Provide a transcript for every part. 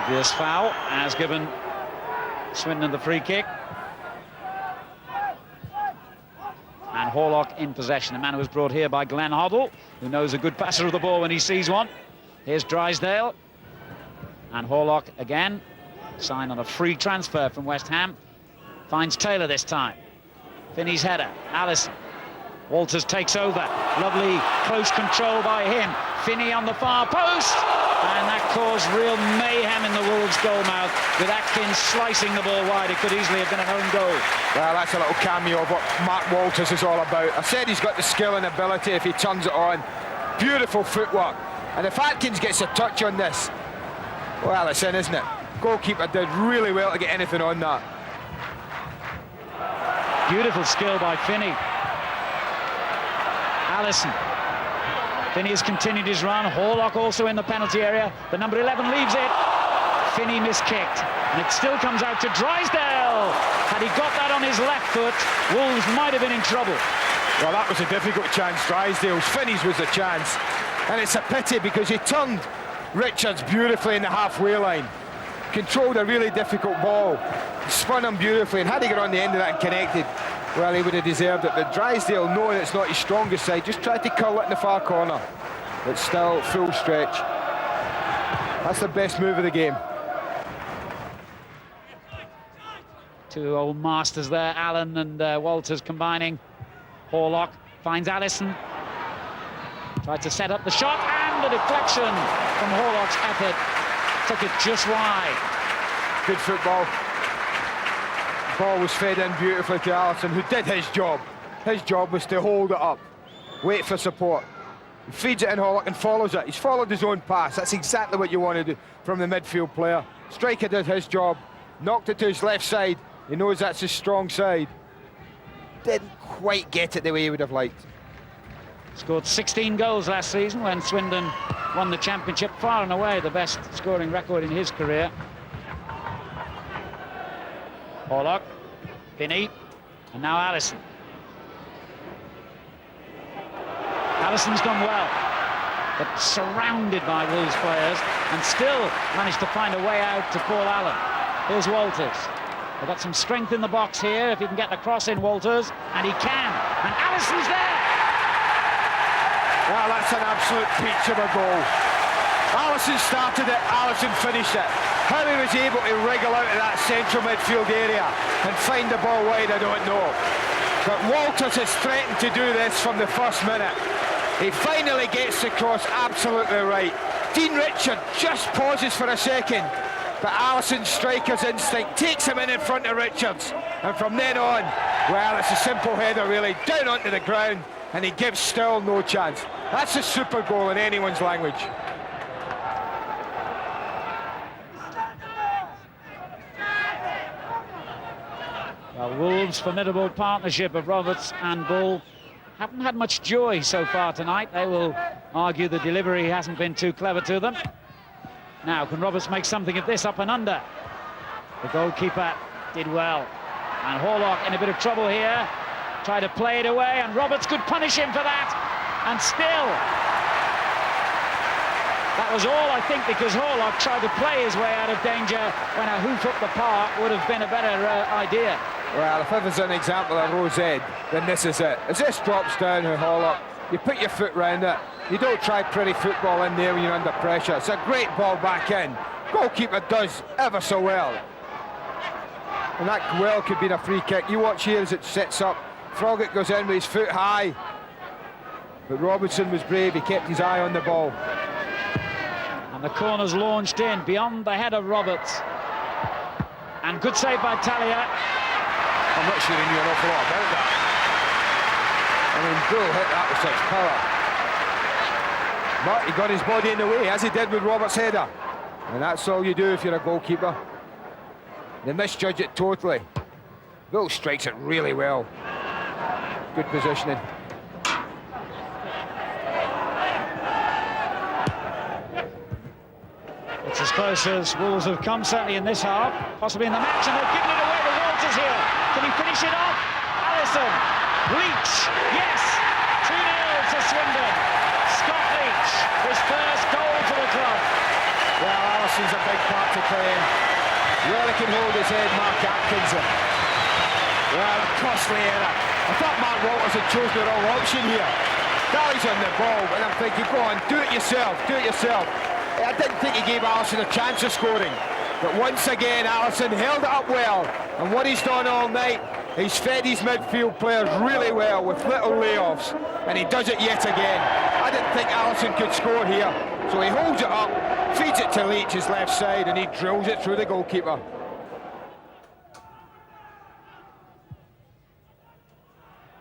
Obvious foul has given Swindon the free kick. And Horlock in possession, a man who was brought here by Glenn Hoddle, who knows a good passer of the ball when he sees one. Here's Drysdale. And Horlock again, signed on a free transfer from West Ham. Finds Taylor this time. Finney's header, Allison. Walters takes over. Lovely close control by him. Finney on the far post. And that caused real mayhem in the Wolves' goal mouth, with Atkins slicing the ball wide. It could easily have been an own goal. Well, that's a little cameo of what Mark Walters is all about. I said he's got the skill and ability if he turns it on. Beautiful footwork. And if Atkins gets a touch on this, well, it's in, isn't it? Goalkeeper did really well to get anything on that. Beautiful skill by Finney. Allison. Finney has continued his run. Horlock also in the penalty area. The number 11 leaves it. Finney miskicked. And it still comes out to Drysdale. Had he got that on his left foot, Wolves might have been in trouble. Well, that was a difficult chance, Drysdale's. Finney's was the chance. And it's a pity because he turned Richards beautifully in the halfway line. Controlled a really difficult ball. Spun him beautifully, and had he got on the end of that and connected, well, he would have deserved it. But Drysdale, knowing it's not his strongest side, just tried to curl it in the far corner. It's still full stretch. That's the best move of the game. Two old masters there, Allen and Walters combining. Horlock finds Allison. Tried to set up the shot, and the deflection from Horlock's effort took it just wide. Good football. Ball was fed in beautifully to Allison, who did his job. His job was to hold it up, wait for support. He feeds it in, Horlock, and follows it. He's followed his own pass. That's exactly what you want to do from the midfield player. Striker did his job, knocked it to his left side. He knows that's his strong side. Didn't quite get it the way he would have liked. Scored 16 goals last season when Swindon won the championship, far and away the best scoring record in his career. Horlock, Finney, and now Allison. Allison's done well, but surrounded by Wolves players, and still managed to find a way out to Paul Allen. Here's Walters. They've got some strength in the box here, if he can get the cross in, Walters, and he can, and Allison's there! Well, that's an absolute peach of a goal. Allison started it, Allison finished it. How he was able to wriggle out of that central midfield area and find the ball wide, I don't know. But Walters has threatened to do this from the first minute. He finally gets the cross absolutely right. Dean Richard just pauses for a second, but Allison's striker's instinct takes him in front of Richards. And from then on, well, it's a simple header really, down onto the ground, and he gives still no chance. That's a super goal in anyone's language. Well, Wolves' formidable partnership of Roberts and Bull haven't had much joy so far tonight. They will argue the delivery hasn't been too clever to them. Now, can Roberts make something of this up and under? The goalkeeper did well. And Horlock in a bit of trouble here. Tried to play it away, and Roberts could punish him for that. And still, that was all, I think, because Horlock tried to play his way out of danger when a hoof up the park would have been a better idea. Well, if there's an example of Rose Ed, then this is it. As this drops down to Horlock, you put your foot round it. You don't try pretty football in there when you're under pressure. It's a great ball back in. Goalkeeper does ever so well. And that well could be a free kick. You watch here as it sets up. Froggatt goes in with his foot high. But Robertson was brave, he kept his eye on the ball. And the corner's launched in beyond the head of Roberts. And good save by Talia. I'm not sure he knew an awful lot about that. I mean, Bull hit that with such power. But he got his body in the way, as he did with Roberts' header. And that's all you do if you're a goalkeeper. They misjudge it totally. Bull strikes it really well. Good positioning. It's as close as Wolves have come, certainly in this half, possibly in the match, and they've given it away to Walters here. Can he finish it off? Allison, Leitch, yes! 2-0 to Swindon. Scott Leitch, his first goal for the club. Well, Allison's a big part to play in. Well, he can hold his head, Mark Atkins. Well, a costly error. I thought Mark Walters had chosen the wrong option here. Dally's on the ball, and I'm thinking, go on, do it yourself, do it yourself. I didn't think he gave Allison a chance of scoring. But once again, Allison held it up well. And what he's done all night, he's fed his midfield players really well with little layoffs. And he does it yet again. I didn't think Allison could score here. So he holds it up, feeds it to Leitch, his left side, and he drills it through the goalkeeper.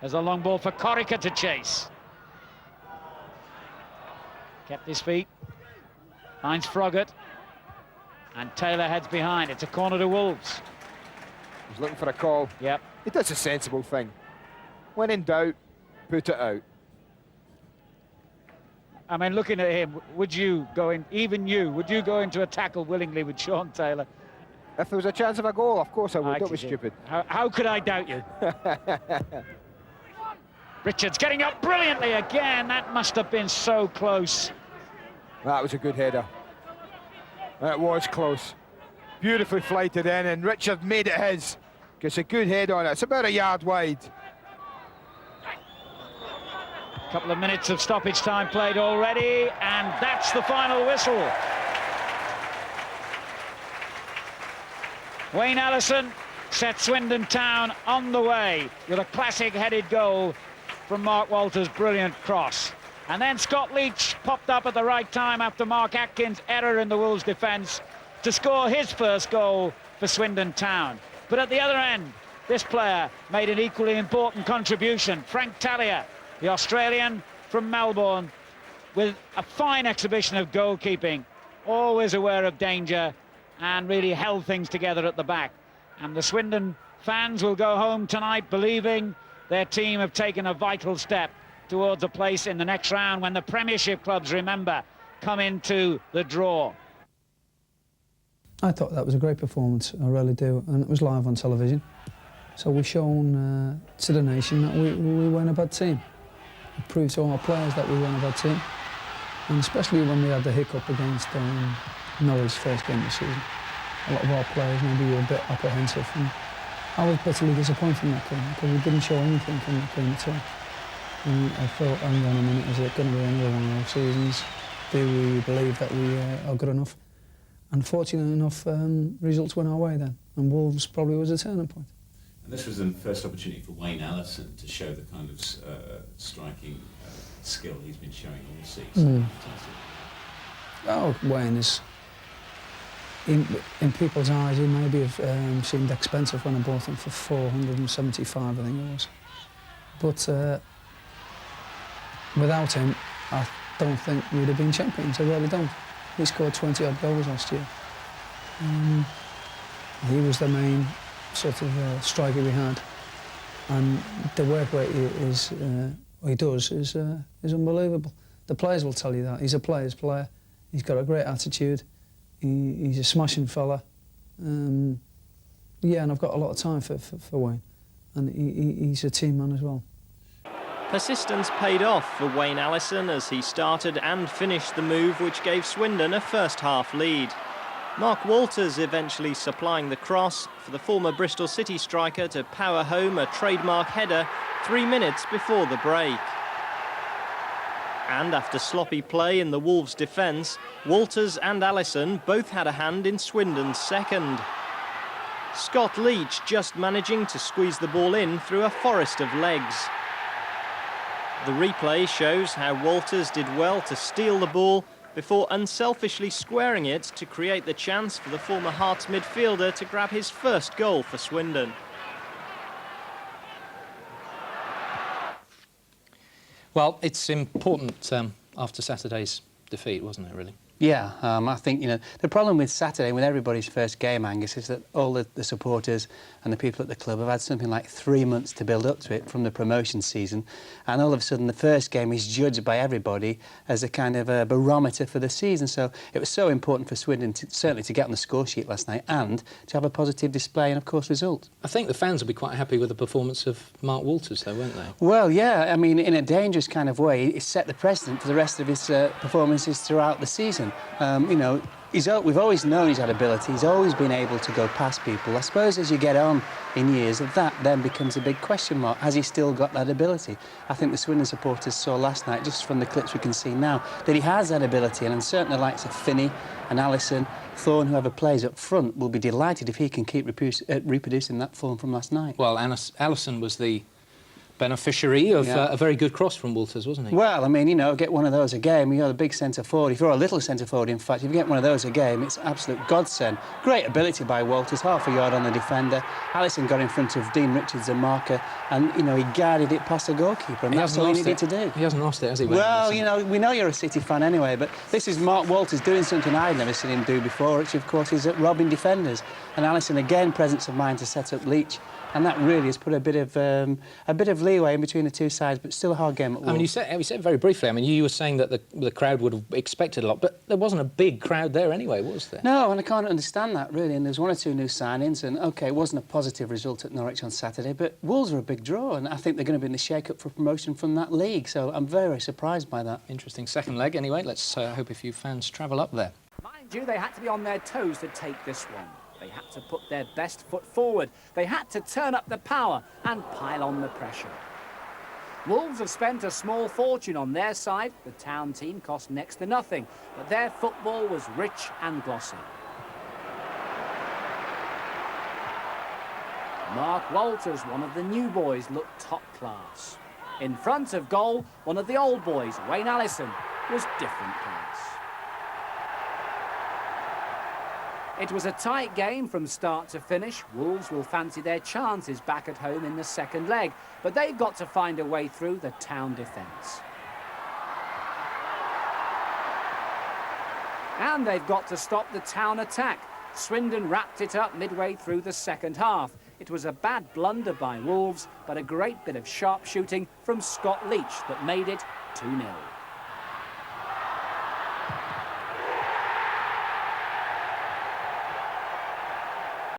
There's a long ball for Corica to chase. Kept his feet. Finds Froggatt. And Taylor heads behind. It's a corner to Wolves. He's looking for a call. Yep. He does a sensible thing. When in doubt, put it out. I mean, looking at him, would you go in, even you, would you go into a tackle willingly with Sean Taylor? If there was a chance of a goal, of course I would. That was stupid. How could I doubt you? Richards getting up brilliantly again. That must have been so close. That was a good header. That was close. Beautifully flighted in, and Richard made it his. Gets a good head on it. It's about a yard wide. A couple of minutes of stoppage time played already, and that's the final whistle. Wayne Allison set Swindon Town on the way with a classic headed goal from Mark Walters' brilliant cross. And then Scott Leitch popped up at the right time after Mark Atkins' error in the Wolves' defence to score his first goal for Swindon Town. But at the other end, this player made an equally important contribution. Frank Talia, the Australian from Melbourne, with a fine exhibition of goalkeeping, always aware of danger, and really held things together at the back. And the Swindon fans will go home tonight believing their team have taken a vital step towards a place in the next round when the Premiership clubs, remember, come into the draw. I thought that was a great performance, I really do, and it was live on television. So we've shown to the nation that we weren't a bad team. It proved to our players that we weren't a bad team. And especially when we had the hiccup against Norwich first game of the season. A lot of our players maybe were a bit apprehensive, and I was bitterly disappointed in that game because we didn't show anything in that game at all. And I thought, hang on a minute, is it going to be another one of those seasons? Do we believe that we are good enough? And fortunately enough, results went our way then, and Wolves probably was a turning point. And this was the first opportunity for Wayne Allison to show the kind of striking skill he's been showing all season. Oh, Wayne is, in people's eyes, he maybe have seemed expensive when I bought him for 475, I think it was. But without him, I don't think we'd have been champions. I really don't. He scored 20-odd goals last year. He was the main sort of striker we had, and the work rate he does is unbelievable. The players will tell you that. He's a player's player. He's got a great attitude. He's a smashing fella. Yeah, and I've got a lot of time for Wayne, and he's a team man as well. Persistence paid off for Wayne Allison as he started and finished the move which gave Swindon a first-half lead. Mark Walters eventually supplying the cross for the former Bristol City striker to power home a trademark header 3 minutes before the break. And after sloppy play in the Wolves' defence, Walters and Allison both had a hand in Swindon's second. Scott Leitch just managing to squeeze the ball in through a forest of legs. The replay shows how Walters did well to steal the ball before unselfishly squaring it to create the chance for the former Hearts midfielder to grab his first goal for Swindon. Well, it's important after Saturday's defeat, wasn't it, really? Yeah, I think, you know, the problem with Saturday, with everybody's first game, Angus, is that all the supporters and the people at the club have had something like 3 months to build up to it from the promotion season, and all of a sudden the first game is judged by everybody as a kind of a barometer for the season. So it was so important for Swindon certainly to get on the score sheet last night and to have a positive display and, of course, result. I think the fans will be quite happy with the performance of Mark Walters, though, won't they? Well, yeah, I mean, in a dangerous kind of way, it set the precedent for the rest of his performances throughout the season. You know, we've always known he's had ability. He's always been able to go past people. I suppose as you get on in years, that then becomes a big question mark. Has he still got that ability? I think the Swindon supporters saw last night, just from the clips we can see now, that he has that ability, and certainly the likes of Finney and Allison, Thorne, whoever plays up front, will be delighted if he can keep reproducing that form from last night. Well, Allison was the beneficiary of a very good cross from Walters, wasn't he? Well, I mean, you know, get one of those a game. You're a big centre forward. If you're a little centre forward, in fact, if you get one of those a game, it's absolute godsend. Great ability by Walters, half a yard on the defender. Allison got in front of Dean Richards, the marker, and, you know, he guarded it past the goalkeeper, and that's all he needed to do. He hasn't lost it, has he? Well, you know, we know you're a City fan anyway, but this is Mark Walters doing something I'd never seen him do before, which, of course, is robbing defenders. And Allison, again, presence of mind to set up Leitch. And that really has put a bit of leeway in between the two sides, but still a hard game at Wolves. I mean, you said very briefly, I mean, you were saying that the crowd would have expected a lot, but there wasn't a big crowd there anyway, was there? No, and I can't understand that, really. And there's one or two new signings, and, OK, it wasn't a positive result at Norwich on Saturday, but Wolves are a big draw, and I think they're going to be in the shake-up for promotion from that league, so I'm very, very surprised by that. Interesting second leg, anyway. Let's hope a few fans travel up there. Mind you, they had to be on their toes to take this one. They had to put their best foot forward. They had to turn up the power and pile on the pressure. Wolves have spent a small fortune on their side. The town team cost next to nothing, but their football was rich and glossy. Mark Walters, one of the new boys, looked top class. In front of goal, one of the old boys, Wayne Allison, was different class. It was a tight game from start to finish. Wolves will fancy their chances back at home in the second leg, but they've got to find a way through the town defence. And they've got to stop the town attack. Swindon wrapped it up midway through the second half. It was a bad blunder by Wolves, but a great bit of sharp shooting from Scott Leitch that made it 2-0.